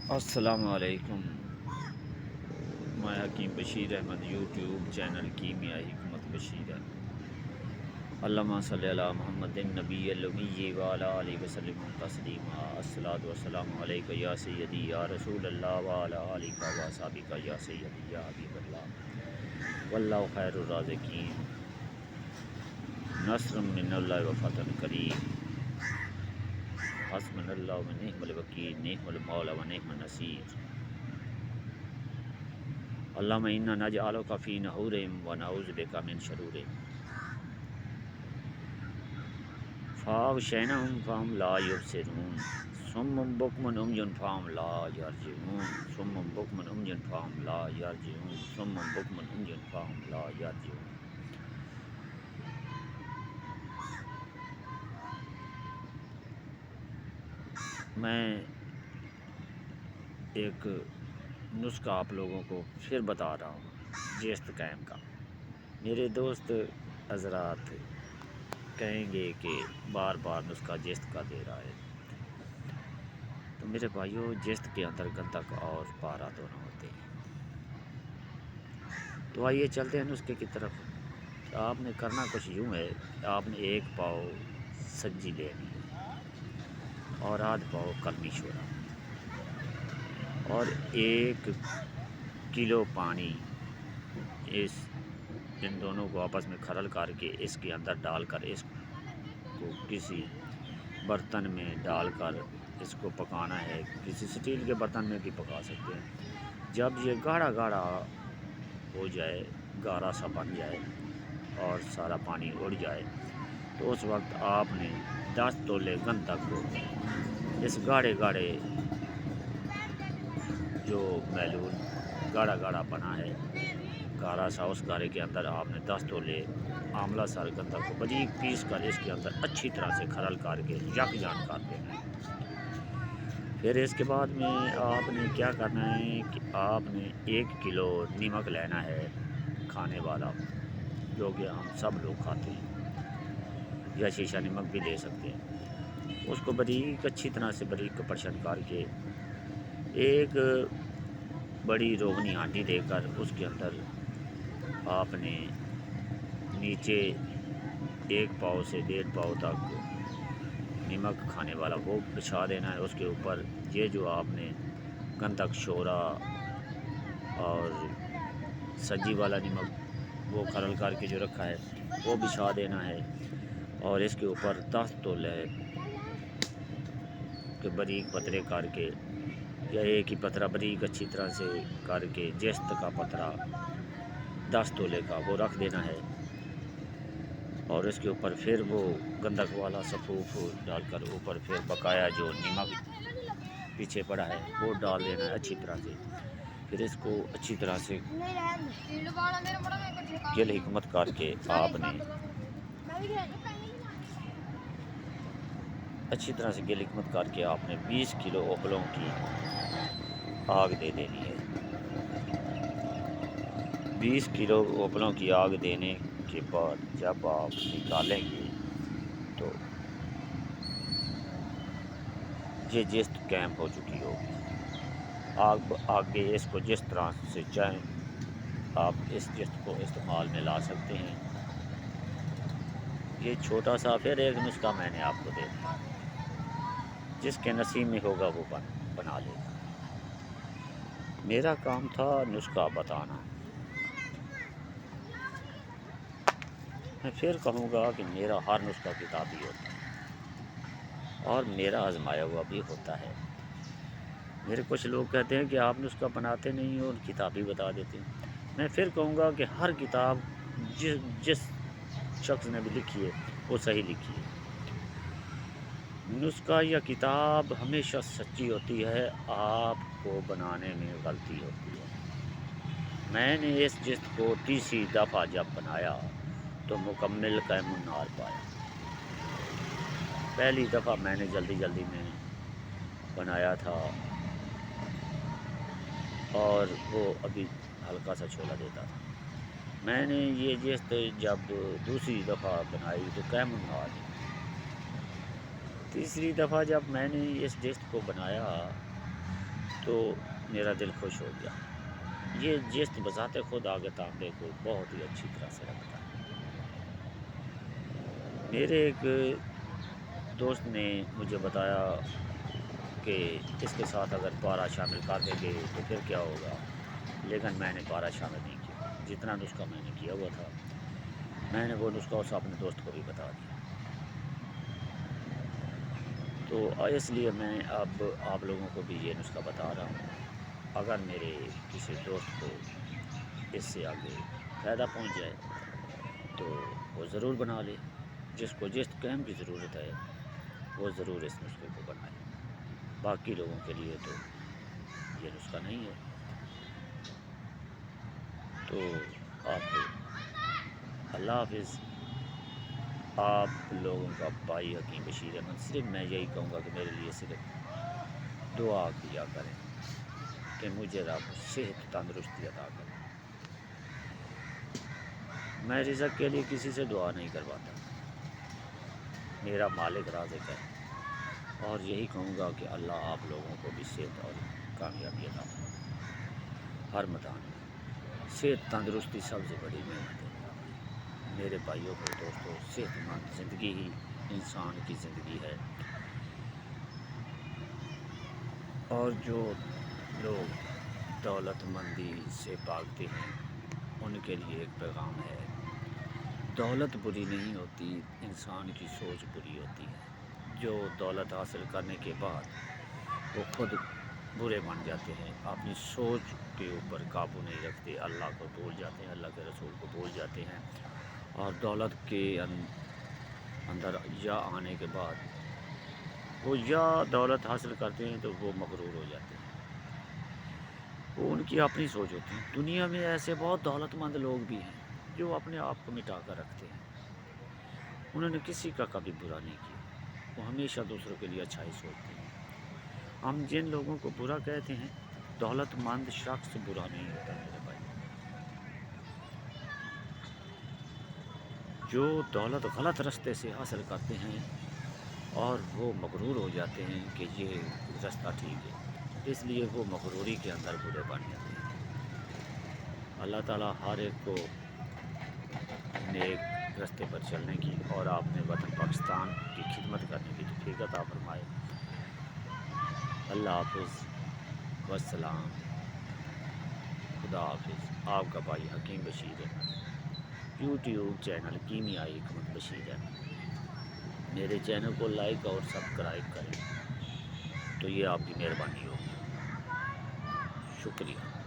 السلام علیکم۔ میں حکیم بشیر احمد یوٹیوب چینل کیمیائی حکمت بشیر ہے۔ علامہ صلی اللہ محمد نبی الامی وعلی آلہ وسلم تسلیما۔ الصلاۃ والسلام علیک یا سیدی یا رسول اللہ وعلی آلہ و صحبہ یا سیدی یا حبیب اللہ واللہ خیر الرازقین۔ نصر من اللہ و فتح قریب، حسبنا اللہ و نعم الوکیل، نعم المولا و نعم النصیر۔ اللہم انا نجعلک فی نحورہم و نعوذ بک من شرورہم، فاغشیناہم فہم لا یبصرون، صم بکم عمی فہم لا یرجعون، صم بکم عمی فہم لا یرجعون، صم بکم عمی فہم لا یرجعون۔ میں ایک نسخہ آپ لوگوں کو پھر بتا رہا ہوں جیست قائم کا۔ میرے دوست حضرات کہیں گے کہ بار بار نسخہ جیست کا دے رہا ہے، تو میرے بھائیوں جیست کے اندر گندک اور پارا دونوں ہوتے ہیں۔ تو آئیے چلتے ہیں نسخے کی طرف۔ آپ نے کرنا کچھ یوں ہے، آپ نے 1 پاؤ سجی لینی ہے اور آدھ پاؤ کلمی شورا اور 1 کلو پانی، ان دونوں کو آپس میں کھرل کر کے اس کے اندر ڈال کر اس کو کسی برتن میں ڈال کر اس کو پکانا ہے۔ کسی سٹیل کے برتن میں بھی پکا سکتے ہیں۔ جب یہ گاڑھا گاڑھا ہو جائے، گارا سا بن جائے اور سارا پانی اڑ جائے، تو اس وقت آپ نے 10 تولے گندک کو اس گاڑھے گاڑھے جو میلون گاڑھا گاڑھا بنا ہے گارا سا، اس گارے کے اندر آپ نے 10 تولے آملہ سر گندک کو باریک پیس کر اس کے اندر اچھی طرح سے کھرل کر کے یکجان کر دینا ہے۔ پھر اس کے بعد میں آپ نے کیا کرنا ہے کہ آپ نے 1 کلو نمک لینا ہے کھانے والا، جو کہ ہم سب لوگ کھاتے ہیں، یا شیشہ نمک بھی لے سکتے ہیں۔ اس کو باریک اچھی طرح سے باریک کپڑشن کر کے ایک بڑی روغنی ہانڈی لے کر اس کے اندر آپ نے نیچے 1 پاؤ سے 1.5 پاؤ تک نمک کھانے والا وہ بچھا دینا ہے۔ اس کے اوپر یہ جو آپ نے گندک شورا اور سجی والا نمک وہ کھرل کر کے جو رکھا ہے وہ بچھا دینا ہے، اور اس کے اوپر 10 تولے کے باریک پترے کر کے، یا ایک ہی پترہ باریک اچھی طرح سے کر کے جیست کا پترہ 10 تولے کا وہ رکھ دینا ہے، اور اس کے اوپر پھر وہ گندک والا سفوف ڈال کر اوپر پھر بقایا جو نمک پیچھے پڑا ہے وہ ڈال دینا ہے اچھی طرح سے۔ پھر اس کو اچھی طرح سے گل حکمت کر کے آپ نے اچھی طرح سے گل حکمت کر کے آپ نے 20 کلو اوپلوں کی آگ دے دینی ہے۔ 20 کلو اوپلوں کی آگ دینے کے بعد جب آپ نکالیں گے تو یہ جست قائم ہو چکی ہوگی۔ آگے اس کو جس طرح سے چاہیں آپ اس جست کو استعمال میں لا سکتے ہیں۔ یہ چھوٹا سا پھر ایک نسخہ میں نے آپ کو دے دیا، جس کے نصیب میں ہوگا وہ بنا لے گا۔ میرا کام تھا نسخہ بتانا۔ میں پھر کہوں گا کہ میرا ہر نسخہ کتابی ہوتا ہے اور میرا آزمایا ہوا بھی ہوتا ہے۔ میرے کچھ لوگ کہتے ہیں کہ آپ نسخہ بناتے نہیں اور کتابی بتا دیتے ہیں۔ میں پھر کہوں گا کہ ہر کتاب جس شخص نے بھی لکھی ہے وہ صحیح لکھی ہے۔ نسخہ یا کتاب ہمیشہ سچی ہوتی ہے، آپ کو بنانے میں غلطی ہوتی ہے۔ میں نے اس جست کو تیسری دفعہ جب بنایا تو مکمل قائم النار پایا۔ پہلی دفعہ میں نے جلدی میں بنایا تھا اور وہ ابھی ہلکا سا چھولا دیتا تھا۔ میں نے یہ جست جب دوسری دفعہ بنائی تو قائم النار ہے۔ تیسری دفعہ جب میں نے اس جست کو بنایا تو میرا دل خوش ہو گیا۔ یہ جست بذات خود آگے تانبے کو بہت ہی اچھی طرح سے رکھتا ہے۔ میرے ایک دوست نے مجھے بتایا کہ اس کے ساتھ اگر پارا شامل کر دیں گے تو پھر کیا ہوگا، لیکن میں نے پارا شامل نہیں کیا۔ جتنا نسخہ میں نے کیا ہوا تھا، میں نے وہ نسخہ اس اپنے دوست کو بھی بتا دیا۔ تو اس لیے میں اب آپ لوگوں کو بھی یہ نسخہ بتا رہا ہوں۔ اگر میرے کسی دوست کو اس سے آگے فائدہ پہنچ جائے تو وہ ضرور بنا لے۔ جس کو جس کام کی ضرورت ہے وہ ضرور اس نسخے کو بنائے۔ باقی لوگوں کے لیے تو یہ نسخہ نہیں ہے۔ تو آپ اللہ حافظ۔ آپ لوگوں کا بھائی حکیم بشیر احمد، صرف میں یہی کہوں گا کہ میرے لیے صرف دعا کیا کریں کہ مجھے رب صحت تندرستی عطا کرے۔ میں رزق کے لیے کسی سے دعا نہیں کرواتا، میرا مالک رازق ہے، اور یہی کہوں گا کہ اللہ آپ لوگوں کو بھی صحت اور کامیابی عطا فرمائے ہر میدان میں۔ صحت تندرستی سب سے بڑی نعمت ہے میرے بھائیوں کو دوستوں۔ صحت مند زندگی ہی انسان کی زندگی ہے۔ اور جو لوگ دولت مندی سے بھاگتے ہیں ان کے لیے ایک پیغام ہے، دولت بری نہیں ہوتی، انسان کی سوچ بری ہوتی ہے۔ جو دولت حاصل کرنے کے بعد وہ خود برے بن جاتے ہیں، اپنی سوچ کے اوپر قابو نہیں رکھتے، اللہ کو بھول جاتے ہیں، اللہ کے رسول کو بھول جاتے ہیں، اور دولت کے اندر یا آنے کے بعد وہ یا دولت حاصل کرتے ہیں تو وہ مغرور ہو جاتے ہیں۔ وہ ان کی اپنی سوچ ہوتی ہے۔ دنیا میں ایسے بہت دولت مند لوگ بھی ہیں جو اپنے آپ کو مٹا کر رکھتے ہیں، انہوں نے کسی کا کبھی برا نہیں کیا، وہ ہمیشہ دوسروں کے لیے اچھائی سوچتے ہیں۔ ہم جن لوگوں کو برا کہتے ہیں، دولت مند شخص برا نہیں ہوتا میرے بھائی۔ جو دولت غلط راستے سے حاصل کرتے ہیں اور وہ مغرور ہو جاتے ہیں کہ یہ راستہ ٹھیک ہے، اس لیے وہ مغروری کے اندر برے بن جاتے ہیں۔ اللہ تعالیٰ ہر ایک کو نیک راستے پر چلنے کی اور اپنے وطن پاکستان کی خدمت کرنے کی توفیق عطا فرمائے۔ اللہ حافظ، والسلام، خدا حافظ۔ آپ کا بھائی حکیم بشیر احمد، یوٹیوب چینل کیمیائی حکمت بشیر احمد۔ میرے چینل کو لائک اور سبسکرائب کریں تو یہ آپ کی مہربانی ہوگی۔ شکریہ۔